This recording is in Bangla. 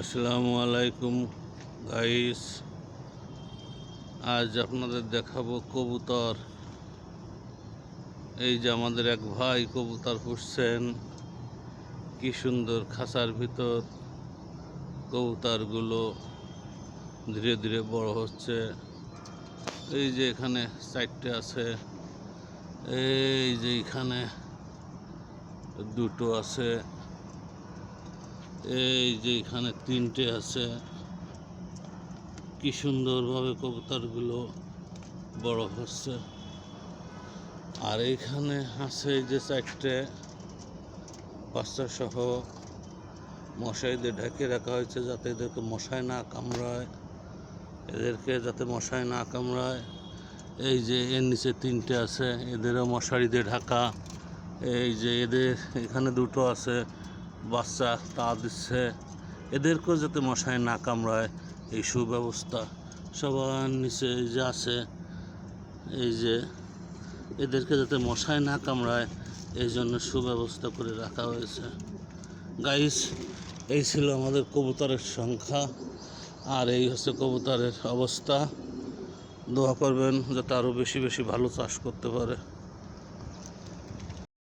আসসালামু আলাইকুম গাইস। আজ আপনাদের দেখাবো কবুতর। এই যে আমাদের এক ভাই কবুতর পুষছেন, কি সুন্দর খাঁচার ভিতর কবুতরগুলো ধীরে ধীরে বড় হচ্ছে। এই যে এখানে 4টে আছে, এই যে এখানে 2টো আছে, এই যে এখানে 3টে আছে। কি সুন্দরভাবে কবুতরগুলো বড় হচ্ছে। আর এইখানে আছে এই যে 4টে বাচ্চা সহ মশাই দিয়ে ঢেকে রাখা হয়েছে, যাতে এদেরকে মশায় না কামড়ায়, যাতে মশায় না কামড়ায়। এই যে এর নিচে 3টে আছে, এদেরও মশারি দিয়ে ঢাকা। এই যে এদের এখানে 2টো আছে বাচ্চা, তা দিচ্ছে এদেরকেও যাতে মশায় না কামড়ায়, এই সুব্যবস্থা সবার নিচে এই যে আছে। এই যে এদেরকে যাতে মশায় না কামড়ায়, এই জন্য সুব্যবস্থা করে রাখা হয়েছে। গাইস, এই ছিল আমাদের কবুতরের সংখ্যা, আর এই হচ্ছে কবুতরের অবস্থা। দোয়া করবেন যাতে আরও বেশি বেশি ভালো চাষ করতে পারে।